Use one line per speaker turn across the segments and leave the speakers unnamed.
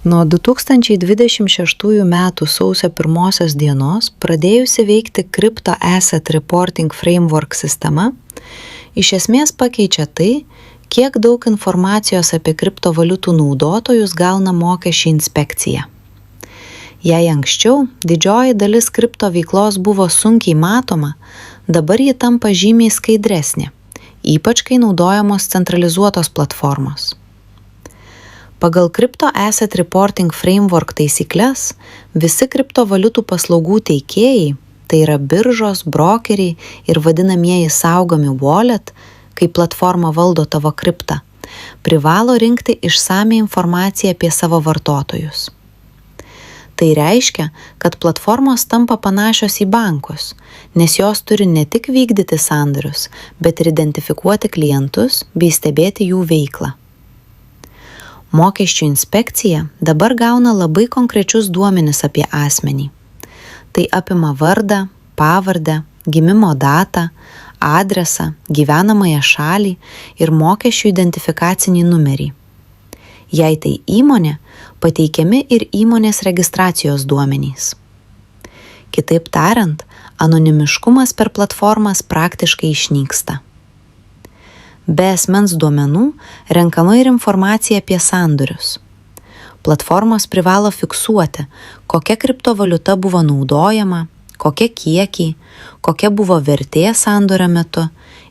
Nuo 2026 metų sausio 1 dienos pradėjusi veikti Crypto Asset Reporting Framework sistema, iš esmės pakeičia tai, kiek daug informacijos apie kriptovaliutų naudotojus gauna mokesčių inspekcija. Jei anksčiau didžioji dalis kripto veiklos buvo sunkiai matoma, dabar ji tampa žymiai skaidresnė, ypač kai naudojamos centralizuotos platformos. Pagal Crypto Asset Reporting Framework taisykles, visi kriptovaliutų paslaugų teikėjai, tai yra biržos, brokeriai ir vadinamieji saugomi wallet, kai platforma valdo tavo kriptą, privalo rinkti išsamią informaciją apie savo vartotojus. Tai reiškia, kad platformos tampa panašios į bankus, nes jos turi ne tik vykdyti sandorius, bet ir identifikuoti klientus bei stebėti jų veiklą. Mokesčių inspekcija dabar gauna labai konkrečius duomenis apie asmenį. Tai apima vardą, pavardę, gimimo datą, adresą, gyvenamąją šalį ir mokesčių identifikacinį numerį. Jei tai įmonė, pateikiami ir įmonės registracijos duomenys. Kitaip tariant, anonimiškumas per platformas praktiškai išnyksta. Be asmens duomenų renkama ir informacija apie sandorius. Platformos privalo fiksuoti, kokia kriptovaliuta buvo naudojama, kokie kiekiai, kokia buvo vertė sandorio metu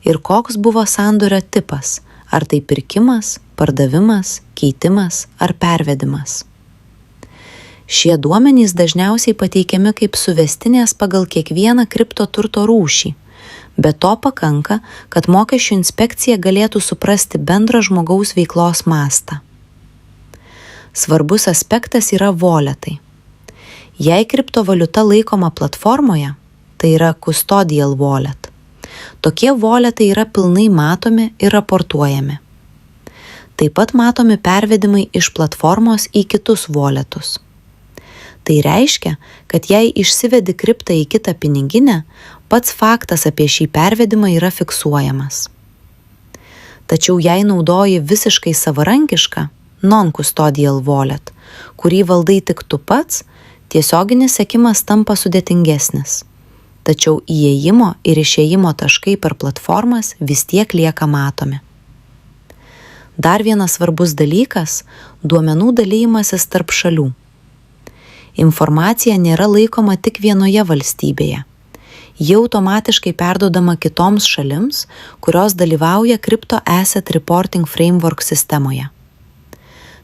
ir koks buvo sandorio tipas, ar tai pirkimas, pardavimas, keitimas ar pervedimas. Šie duomenys dažniausiai pateikiami kaip suvestinės pagal kiekvieną kripto turto rūšį. Be to pakanka, kad mokesčių inspekcija galėtų suprasti bendrą žmogaus veiklos mastą. Svarbus aspektas yra walletai. Jei kriptovaliuta laikoma platformoje, tai yra custodial wallet. Tokie walletai yra pilnai matomi ir raportuojami. Taip pat matomi pervedimai iš platformos į kitus walletus. Tai reiškia, kad jei išsivedi kriptą į kitą piniginę, pats faktas apie šį pervedimą yra fiksuojamas. Tačiau jei naudoji visiškai savarankišką, non-custodial wallet, kurį valdai tik tu pats, tiesioginis sekimas tampa sudėtingesnis. Tačiau įėjimo ir išėjimo taškai per platformas vis tiek lieka matomi. Dar vienas svarbus dalykas – duomenų dalijimasis tarp šalių. Informacija nėra laikoma tik vienoje valstybėje. Ji automatiškai perduodama kitoms šalims, kurios dalyvauja Crypto Asset Reporting Framework sistemoje.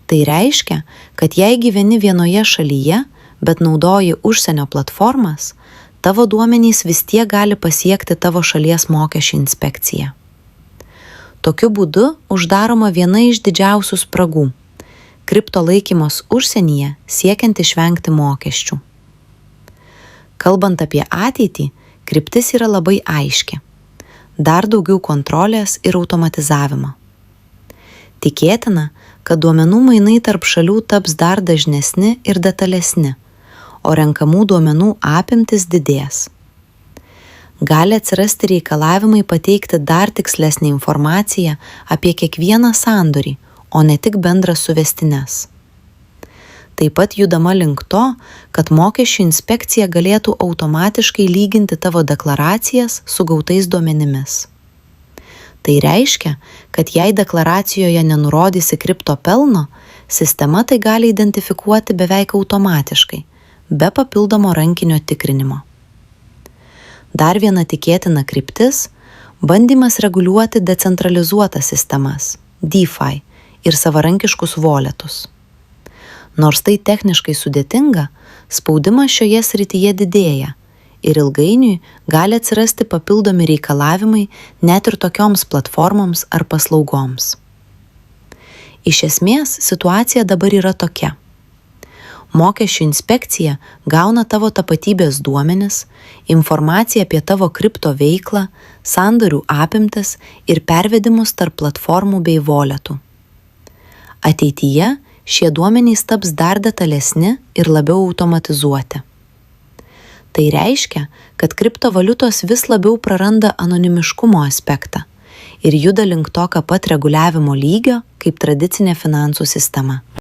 Tai reiškia, kad jei gyveni vienoje šalyje, bet naudoji užsienio platformas, tavo duomenys vis tiek gali pasiekti tavo šalies mokesčių inspekciją. Tokiu būdu uždaroma viena iš didžiausių spragų – kripto laikymos užsienyje siekiant išvengti mokesčių. Kalbant apie ateitį, kryptis yra labai aiški. Dar daugiau kontrolės ir automatizavimo. Tikėtina, kad duomenų mainai tarp šalių taps dar dažnesni ir detalesni, o renkamų duomenų apimtis didės. Gali atsirasti reikalavimai pateikti dar tikslesnę informaciją apie kiekvieną sandorį, o ne tik bendras suvestines. Taip pat judama link to, kad mokesčių inspekcija galėtų automatiškai lyginti tavo deklaracijas su gautais duomenimis. Tai reiškia, kad jei deklaracijoje nenurodysi kripto pelno, sistema tai gali identifikuoti beveik automatiškai, be papildomo rankinio tikrinimo. Dar viena tikėtina kryptis – bandymas reguliuoti decentralizuotas sistemas, DeFi, ir savarankiškus walletus. Nors tai techniškai sudėtinga, spaudimas šioje srityje didėja ir ilgainiui gali atsirasti papildomi reikalavimai net ir tokioms platformoms ar paslaugoms. Iš esmės, situacija dabar yra tokia. Mokesčių inspekcija gauna tavo tapatybės duomenis, informaciją apie tavo kripto veiklą, sandorių apimtis ir pervedimus tarp platformų bei walletų. Ateityje šie duomenys taps dar detalesni ir labiau automatizuoti. Tai reiškia, kad kriptovaliutos vis labiau praranda anonimiškumo aspektą ir juda link tokio pat reguliavimo lygio kaip tradicinė finansų sistema.